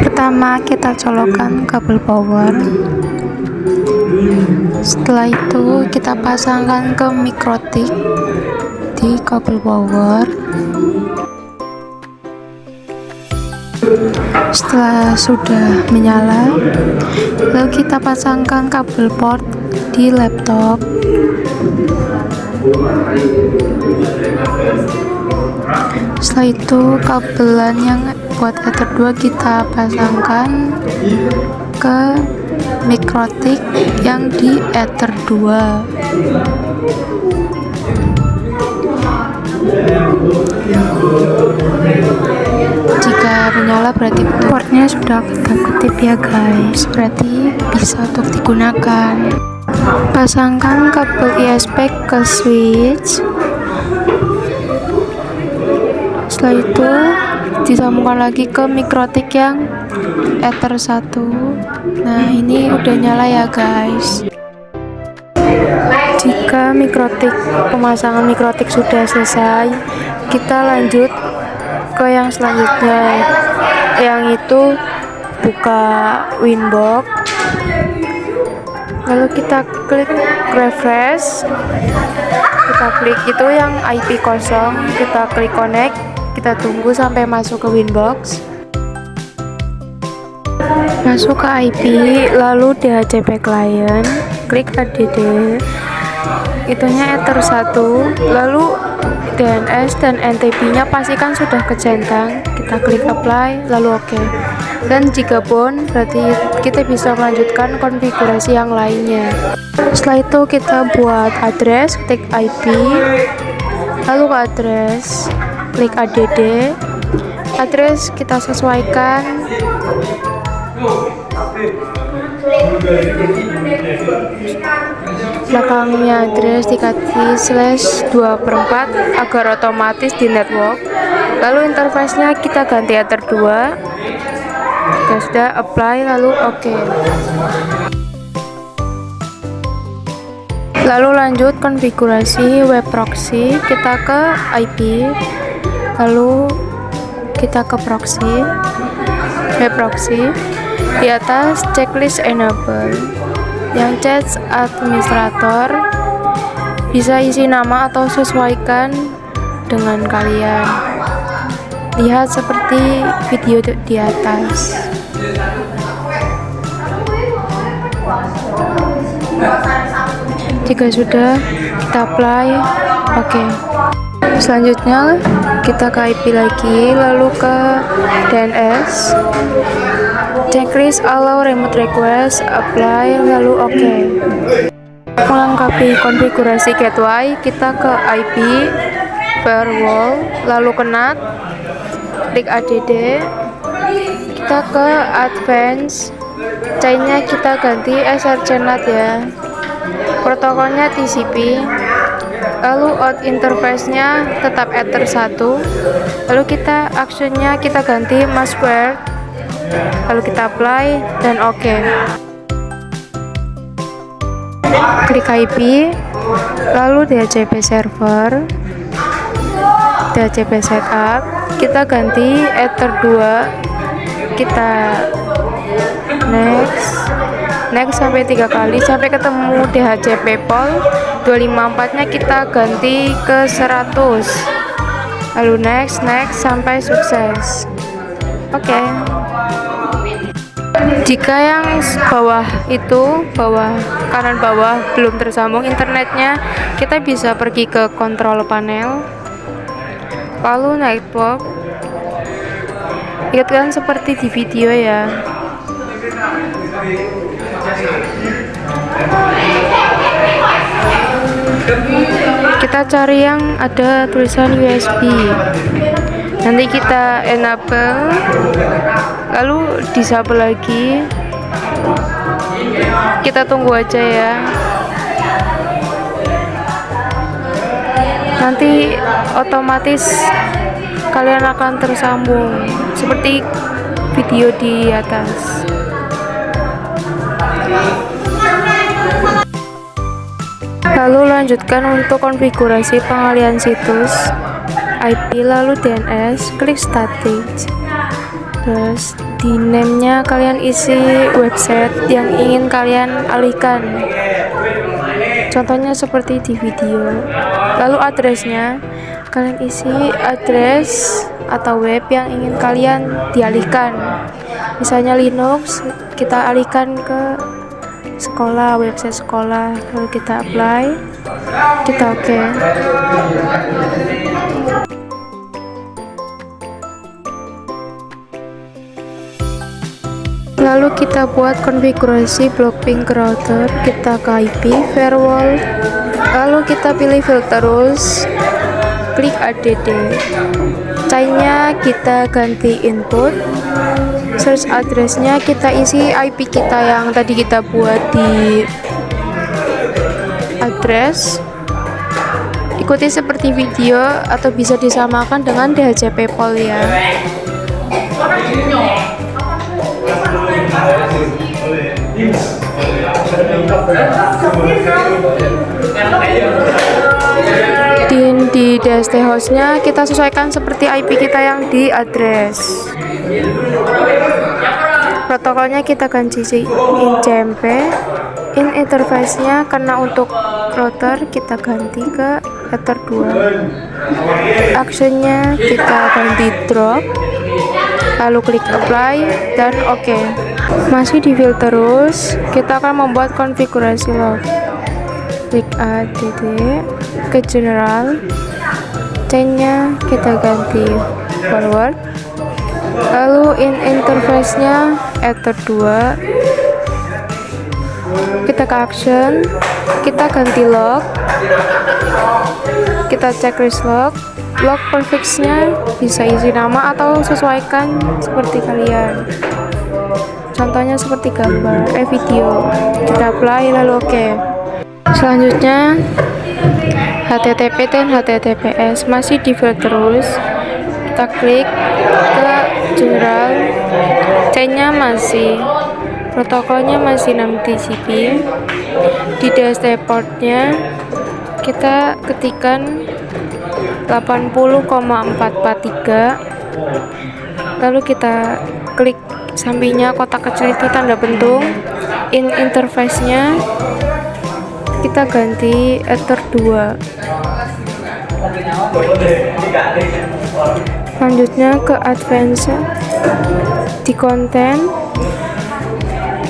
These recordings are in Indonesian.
Pertama kita colokkan kabel power. Setelah itu kita pasangkan ke mikrotik di kabel power. Setelah sudah menyala, lalu kita pasangkan kabel port di laptop. Setelah itu kabelan yang buat Ether 2 kita pasangkan ke mikrotik yang di Ether 2. Jika menyala berarti portnya sudah ketip ya guys, berarti bisa untuk digunakan. Pasangkan kabel ISP ke switch. Setelah itu disambungkan lagi ke mikrotik yang Ether 1. Nah, ini udah nyala ya guys. Jika pemasangan mikrotik sudah selesai, kita lanjut ke yang selanjutnya, yang itu buka Winbox. Lalu kita klik refresh, kita klik itu yang IP kosong, kita klik connect, kita tunggu sampai masuk ke Winbox. Masuk ke IP, lalu DHCP client, klik ADD, itunya Ether 1, lalu DNS dan NTP nya pastikan sudah kecentang, kita klik apply, lalu OK. Dan jika bound, berarti kita bisa melanjutkan konfigurasi yang lainnya. Setelah itu kita buat address, klik IP, lalu ke address, klik ADD, address kita sesuaikan. Belakangnya address dikasih /2/4 agar otomatis di network. Lalu interface-nya kita ganti Ether 2. Jika sudah apply, lalu OK. Lalu lanjut konfigurasi web proxy, kita ke IP, lalu kita ke proxy, web proxy. Di atas checklist enable, yang chat administrator bisa isi nama atau sesuaikan dengan kalian. Lihat seperti video di atas. Jika sudah, kita apply, OK. Selanjutnya kita ke IP lagi, lalu ke DNS, checklist allow remote request, apply, lalu OK. Melengkapi konfigurasi gateway, kita ke IP, firewall, lalu ke NAT, klik ADD, kita ke advance, chainnya kita ganti SRC NAT ya, protokolnya TCP, lalu out interface-nya tetap Ether 1, lalu kita actionnya kita ganti password, lalu kita apply dan OK. Klik IP, lalu DHCP server, DHCP setup, kita ganti Ether 2, kita next sampai 3 kali sampai ketemu DHCP pol 254 nya kita ganti ke 100, lalu next sampai sukses. OK. Jika yang kanan bawah belum tersambung internetnya, kita bisa pergi ke control panel, lalu network, lihatkan seperti di video ya. Kita cari yang ada tulisan USB, nanti kita enable, lalu disable lagi, kita tunggu aja ya, nanti otomatis kalian akan tersambung seperti video di atas. Lalu lanjutkan untuk konfigurasi pengalihan situs IP, lalu DNS, klik static, terus Di name-nya kalian isi website yang ingin kalian alihkan, contohnya seperti di video. Lalu addressnya, kalian isi address atau web yang ingin kalian dialihkan. Misalnya Linux, kita alihkan ke sekolah, website sekolah. Lalu kita apply, kita oke. Lalu kita buat konfigurasi Blockpink router, kita ke IP firewall, lalu kita pilih filter rules, klik add. Chainnya kita ganti input, search addressnya kita isi IP kita yang tadi kita buat di address. Ikuti seperti video atau bisa disamakan dengan DHCP poll ya. Di DST hostnya kita sesuaikan seperti IP kita yang di address. Protokolnya kita ganti InCMP. In interface-nya karena untuk router kita ganti ke Ether 2. Actionnya kita ganti drop, lalu klik apply dan oke. Masih di filter rules, kita akan membuat konfigurasi log. Klik add ke general, chainnya kita ganti forward, lalu in interface-nya Ether 2, kita ke action, kita ganti log, kita checklist log prefix-nya bisa isi nama atau sesuaikan seperti kalian, contohnya seperti gambar, video. Kita apply lalu oke. Selanjutnya HTTP dan HTTPS masih di filter rules, kita klik ke general, chainnya masih, protokolnya masih 6 TCP. Di DST portnya kita ketikkan 80,443, lalu kita klik sampingnya kotak kecil itu tanda bentung. In interface-nya kita ganti Ether 2. Selanjutnya ke advance, di konten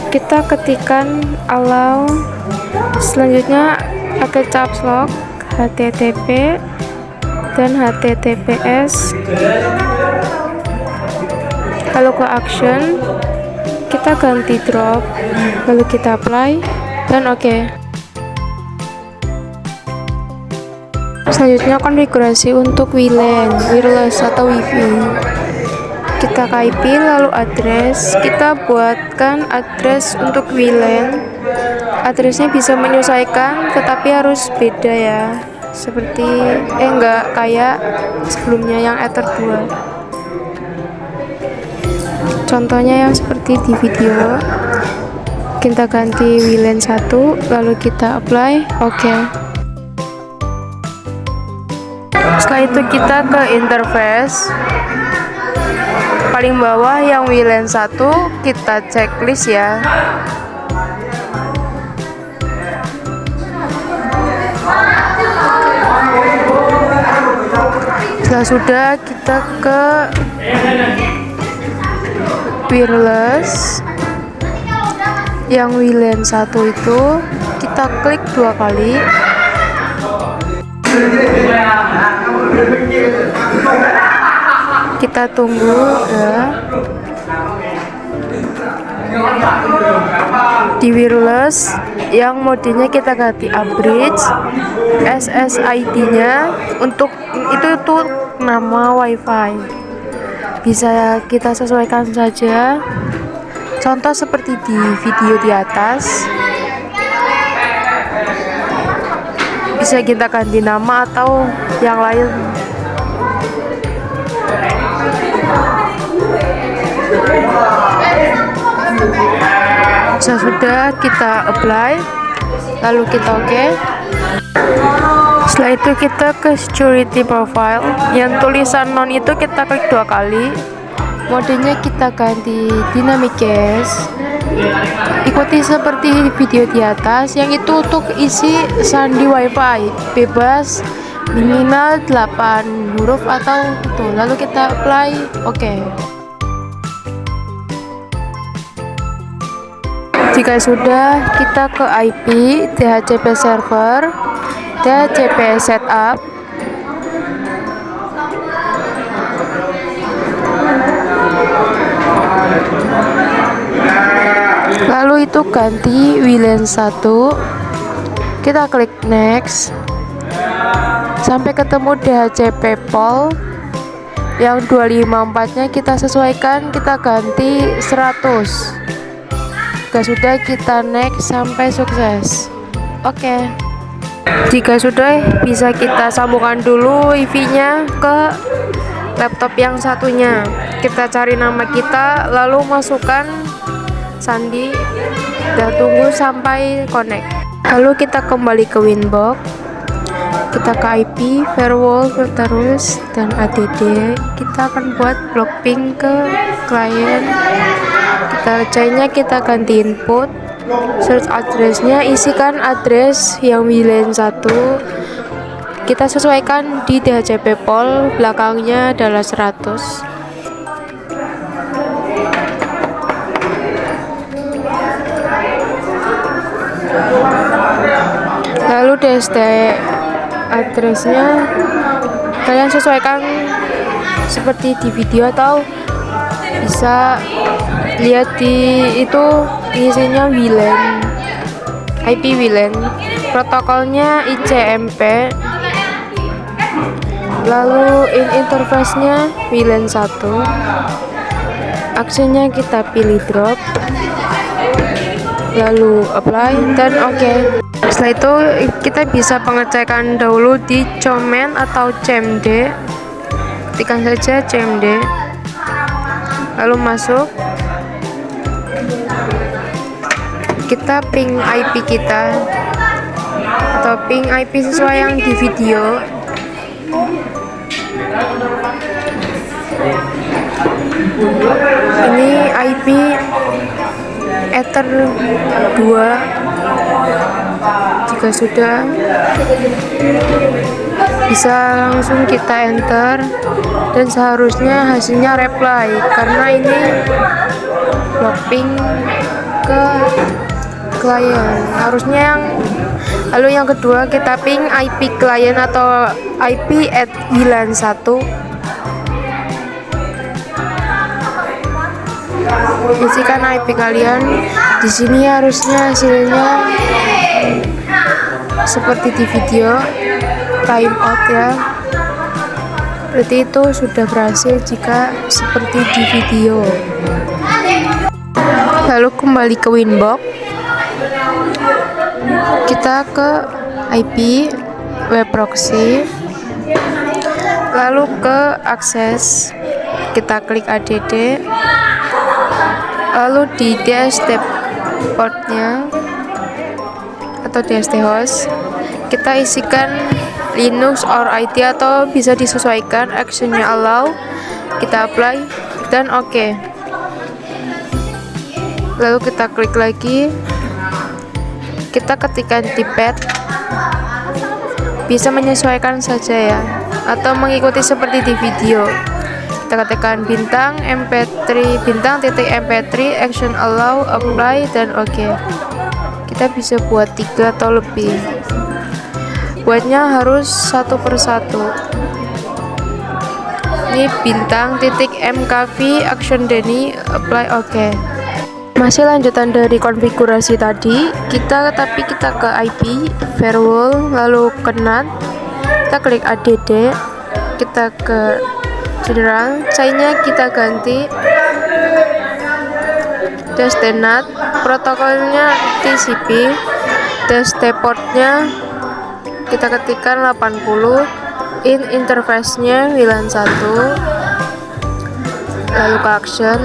kita ketikkan allow, selanjutnya pakai caps lock HTTP dan HTTPS. Kalau ke action kita ganti drop, lalu kita apply dan oke. Selanjutnya konfigurasi untuk WLAN, wireless atau WiFi. Kita ke IP lalu address, kita buatkan address untuk WLAN. Addressnya bisa menyesuaikan tetapi harus beda ya, seperti enggak kayak sebelumnya yang Ether 2. Contohnya yang seperti di video. Kita ganti WLAN 1 lalu kita apply oke. Setelah itu kita ke interface, paling bawah yang WLAN 1 kita checklist ya. Setelah sudah kita ke wireless, yang WLAN 1 itu kita klik 2 kali. Kita tunggu ya. Di wireless yang modenya kita ganti abridge, SSID-nya untuk itu nama WiFi. Bisa kita sesuaikan saja. Contoh seperti di video di atas. Bisa kita ganti nama atau yang lain. Sudah kita apply, lalu kita oke. Setelah itu kita ke security profile, yang tulisan non itu kita klik 2 kali, Modenya kita ganti dynamic cache. Ikuti seperti video di atas, yang itu untuk isi sandi wifi bebas minimal 8 huruf atau itu. Lalu kita apply oke. Jika sudah, kita ke IP DHCP server, DHCP setup. Lalu itu ganti WLAN 1. Kita klik next sampai ketemu DHCP pol yang 254 nya kita sesuaikan, kita ganti 100. Jika sudah, kita next sampai sukses. Oke. Jika sudah, bisa kita sambungkan dulu wifi nya ke laptop yang satunya. Kita cari nama kita, lalu masukkan sandi dan tunggu sampai connect. Lalu kita kembali ke Winbox, kita ke IP, firewall, terus dan add. Kita akan buat block ping ke klien. Kita C-nya kita ganti input, search address-nya isikan address yang WLAN 1. Kita sesuaikan di DHCP pol, belakangnya adalah 100. Lalu DST address-nya kalian sesuaikan seperti di video, atau bisa lihat di itu isinya WLAN, IP WLAN, protokolnya ICMP. Lalu interface-nya WLAN 1. Aksinya kita pilih drop, lalu apply dan oke. Setelah itu kita bisa pengecekan dahulu di command atau cmd. Ketikkan saja cmd, lalu masuk, kita ping IP kita atau ping IP sesuai yang di video. Ini IP Ether 2. Jika sudah, bisa langsung kita enter dan seharusnya hasilnya reply, karena ini blocking ke klien. Harusnya lalu yang kedua, kita ping IP klien atau IP at WLAN 1. Isikan IP kalian. Di sini harusnya hasilnya seperti di video, time out ya. Berarti itu sudah berhasil jika seperti di video. Lalu kembali ke Winbox, kita ke IP web proxy, lalu ke akses, kita klik add, lalu di DST portnya atau DST host kita isikan Linux or IT, atau bisa disesuaikan. Actionnya allow, kita apply dan oke. Lalu kita klik lagi, kita ketikkan di pad, bisa menyesuaikan saja ya, atau mengikuti seperti di video. Kita ketikkan bintang mp3 bintang titik mp3, action allow, apply dan oke. Kita bisa buat 3 atau lebih. Buatnya harus satu persatu. Ini bintang titik mkv, action Denny, apply oke. Masih lanjutan dari konfigurasi tadi, kita ke IP firewall, lalu ke NAT, kita klik add, kita ke general, C-nya kita ganti DST-NAT, protokolnya TCP, DST portnya kita ketikkan 80, interface-nya WLAN 1, lalu ke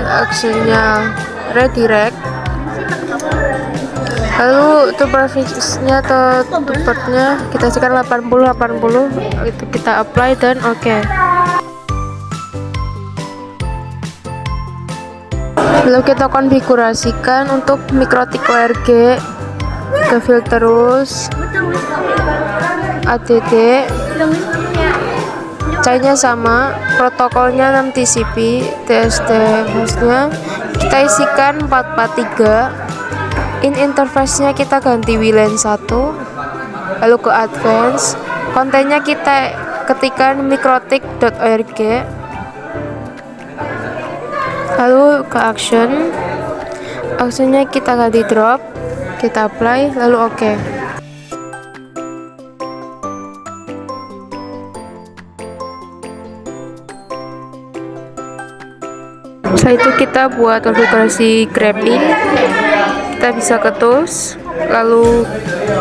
actionnya redirect, lalu untuk prefix-nya atau portnya kita isikan 80, itu kita apply dan oke. lalu kita konfigurasikan untuk mikrotik ORG ke filterus add, C-nya sama, protokolnya 6 TCP, TST hostnya kita isikan 443, in interface-nya kita ganti WLAN 1, lalu ke advance, kontennya kita ketikkan mikrotik.org, lalu ke actionnya kita ganti drop, kita apply, lalu oke. Setelah itu kita buat konfigurasi grabbing, kita bisa ke tools, lalu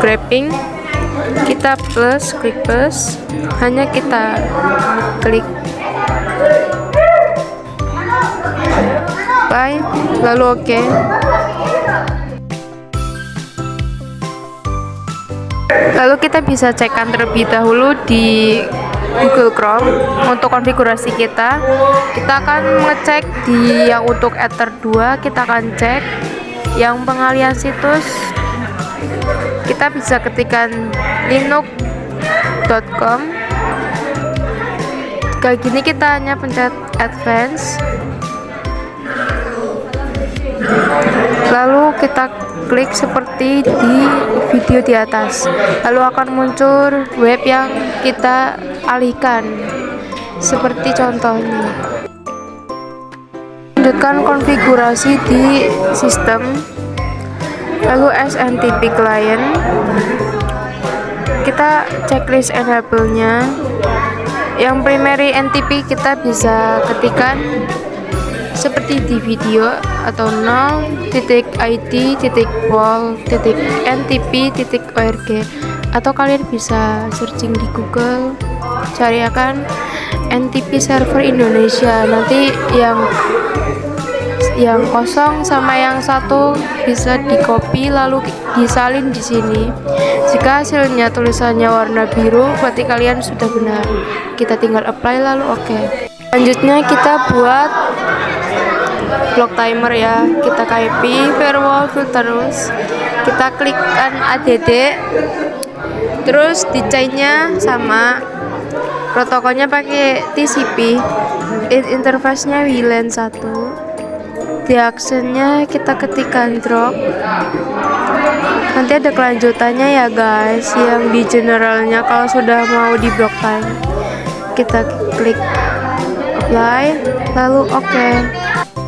grabbing, kita klik plus, hanya kita klik apply, lalu oke. Lalu kita bisa cekkan terlebih dahulu di Google Chrome untuk konfigurasi kita akan mengecek di yang untuk Ether 2, kita akan cek yang pengalian situs, kita bisa ketikkan linux.com. kayak gini kita hanya pencet advance, lalu kita klik seperti di video di atas, lalu akan muncul web yang kita alihkan seperti contohnya. Lanjutkan konfigurasi di sistem, lalu SNTP client, kita checklist enable nya, yang primary NTP kita bisa ketikkan seperti di video atau 0.id.wall.ntp.org, atau kalian bisa searching di Google, cari akan NTP server Indonesia, nanti yang kosong sama yang satu bisa di copy lalu disalin di sini. Jika hasilnya tulisannya warna biru, berarti kalian sudah benar. Kita tinggal apply lalu oke. Selanjutnya kita buat block timer ya, kita IP firewall filterus, kita klikkan add, terus di chainnya sama, protokolnya pakai TCP, interface-nya WLAN 1, di actionnya kita ketikkan drop, nanti ada kelanjutannya ya guys, yang di generalnya kalau sudah mau di block time kita klik apply lalu oke.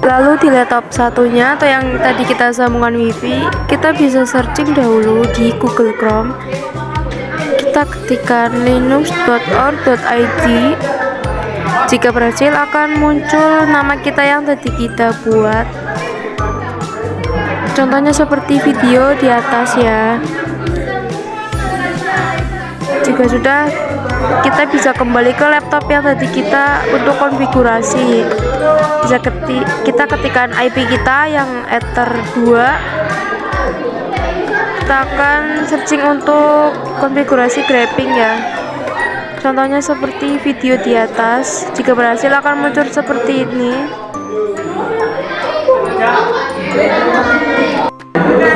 Lalu di laptop satunya atau yang tadi kita sambungkan wifi, kita bisa searching dahulu di Google Chrome, kita ketikkan linux.org.id, jika berhasil akan muncul nama kita yang tadi kita buat, contohnya seperti video di atas ya. Jika sudah, kita bisa kembali ke laptop yang tadi kita untuk konfigurasi, bisa kita ketikkan IP kita yang Ether 2, kita akan searching untuk konfigurasi grabbing ya, contohnya seperti video di atas. Jika berhasil akan muncul seperti ini.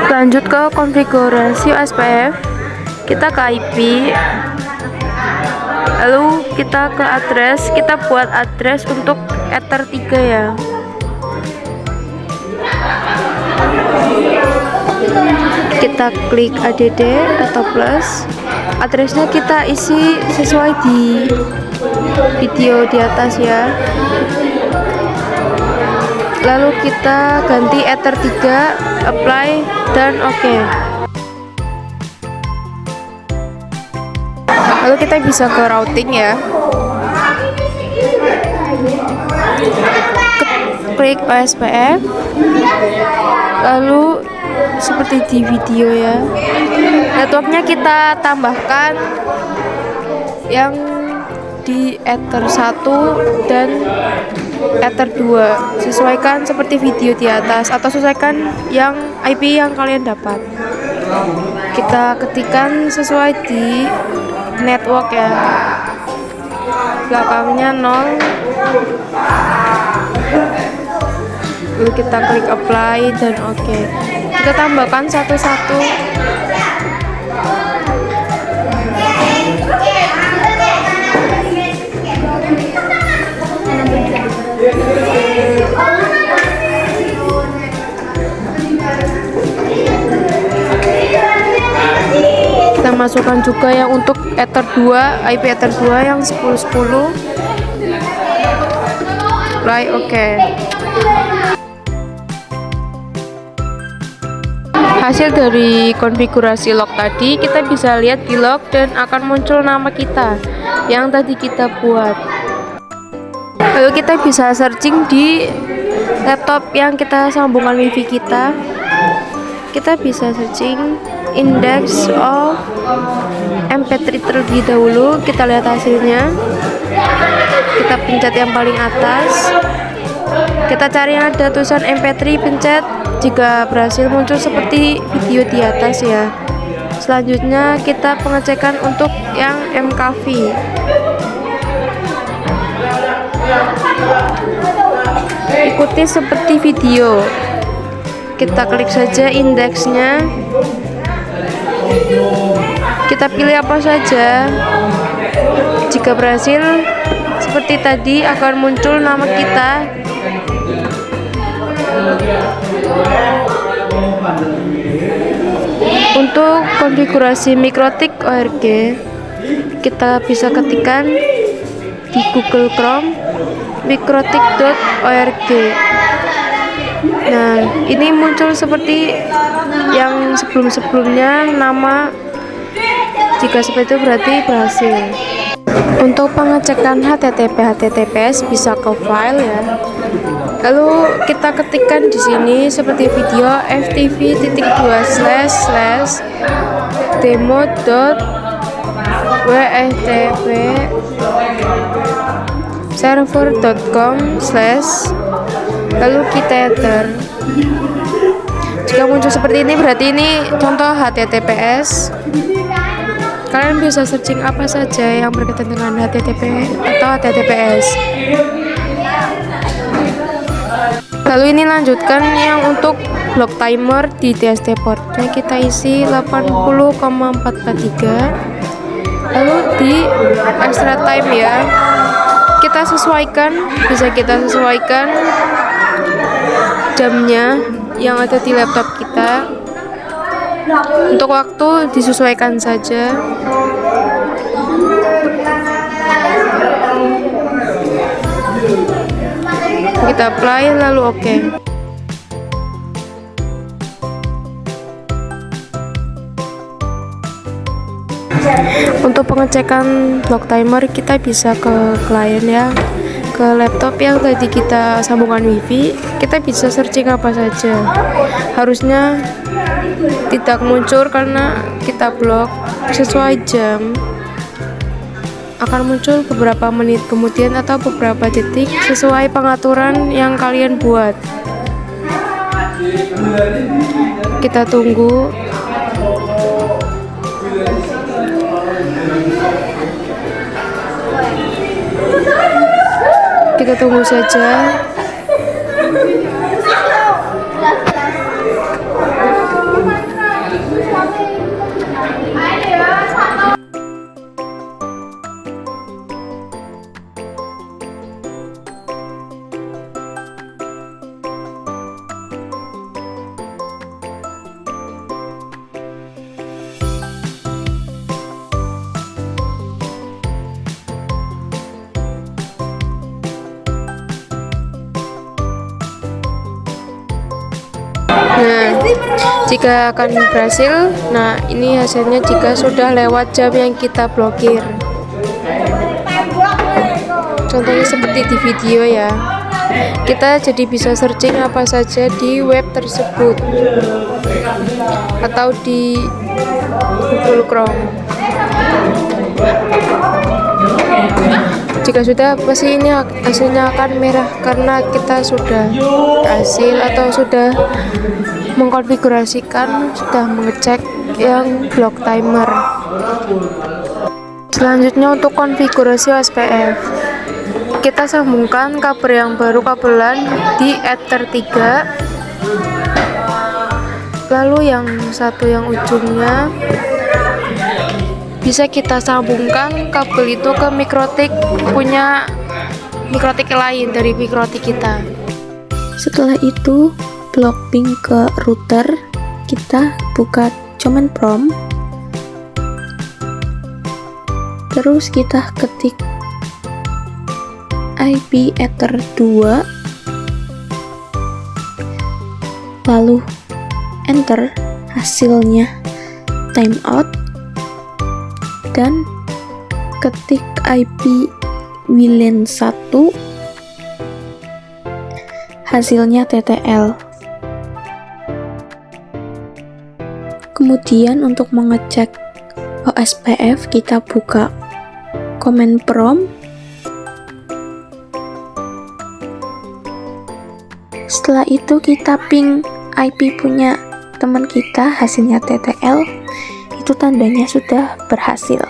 Lanjut ke konfigurasi OSPF, kita ke IP, lalu kita ke address, kita buat address untuk Ether 3 ya. Kita klik add atau plus, addressnya kita isi sesuai di video di atas ya. Lalu kita ganti Ether 3, apply dan oke. Lalu kita bisa ke routing ya, klik OSPF, lalu seperti di video ya, networknya kita tambahkan yang di Ether 1 dan Ether 2, sesuaikan seperti video di atas atau sesuaikan yang IP yang kalian dapat. Kita ketikkan sesuai di network ya, belakangnya 0, Lalu kita klik apply dan oke. Kita tambahkan satu-satu. Kita masukkan juga yang untuk Ether 2, IP Ether 2 yang 1010. Apply oke. Hasil dari konfigurasi log tadi, kita bisa lihat di log dan akan muncul nama kita yang tadi kita buat. Lalu kita bisa searching di laptop yang kita sambungkan wifi kita. Kita bisa searching index of mp3 terlebih dahulu. Kita lihat hasilnya. Kita pencet yang paling atas. Kita cari yang ada tulisan mp3, pencet. Jika berhasil muncul seperti video di atas ya. Selanjutnya kita pengecekan untuk yang mkv. Ikuti seperti video. Kita klik saja indeksnya. Kita pilih apa saja. Jika berhasil seperti tadi akan muncul nama kita. Untuk konfigurasi MikroTik ORG, kita bisa ketikkan di Google Chrome mikrotik.org. Nah, ini muncul seperti yang sebelum-sebelumnya nama. Jika seperti itu berarti berhasil. Untuk pengecekan HTTP/HTTPS bisa ke file ya. Lalu kita ketikkan di sini seperti video ftv://demo.wftp server.com/ lalu kita enter. Jika muncul seperti ini berarti ini contoh HTTPS. Kalian bisa searching apa saja yang berkaitan dengan HTTP atau HTTPS. Lalu ini lanjutkan yang untuk block timer di DST portnya kita isi 80,443. Lalu di extra time ya, kita sesuaikan, bisa kita sesuaikan jamnya yang ada di laptop kita. Untuk waktu disesuaikan saja. Kita apply lalu oke. Untuk pengecekan block timer kita bisa ke klien ya, ke laptop yang tadi kita sambungkan wifi. Kita bisa searching apa saja. Harusnya tidak muncul karena kita blok. Sesuai jam akan muncul beberapa menit kemudian atau beberapa detik sesuai pengaturan yang kalian buat. Kita tunggu. Kita tunggu saja. Nah, jika akan berhasil, nah ini hasilnya jika sudah lewat jam yang kita blokir. Contohnya seperti di video ya. Kita jadi bisa searching apa saja di web tersebut atau di Google Chrome. Jika sudah, pasti ini hasilnya akan merah karena kita sudah berhasil atau sudah mengkonfigurasikan, sudah mengecek yang block timer. Selanjutnya untuk konfigurasi OSPF, kita sambungkan kabel yang baru, kabelan di Ether 3. Lalu yang satu yang ujungnya bisa kita sambungkan kabel itu ke mikrotik punya mikrotik lain dari mikrotik kita. Setelah itu blok ping ke router, kita buka command prompt, terus kita ketik IP Ether 2, lalu enter hasilnya timeout, dan ketik IP WLAN 1, hasilnya TTL. Kemudian untuk mengecek OSPF, kita buka command prompt, setelah itu kita ping IP punya teman kita, hasilnya TTL, itu tandanya sudah berhasil.